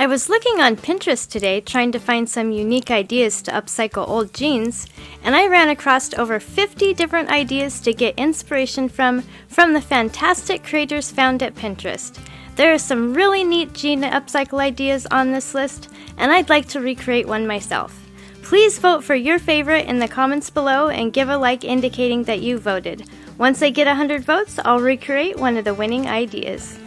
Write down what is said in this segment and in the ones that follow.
I was looking on Pinterest today trying to find some unique ideas to upcycle old jeans, and I ran across over 50 different ideas to get inspiration from the fantastic creators found at Pinterest. There are some really neat jean upcycle ideas on this list, and I'd like to recreate one myself. Please vote for your favorite in the comments below and give a like indicating that you voted. Once I get 100 votes, I'll recreate one of the winning ideas.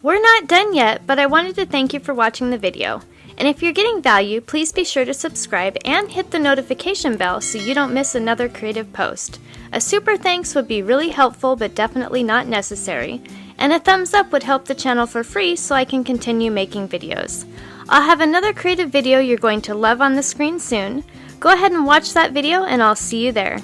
We're not done yet, but I wanted to thank you for watching the video. And if you're getting value, please be sure to subscribe and hit the notification bell so you don't miss another creative post. A super thanks would be really helpful but definitely not necessary. And a thumbs up would help the channel for free so I can continue making videos. I'll have another creative video you're going to love on the screen soon. Go ahead and watch that video and I'll see you there.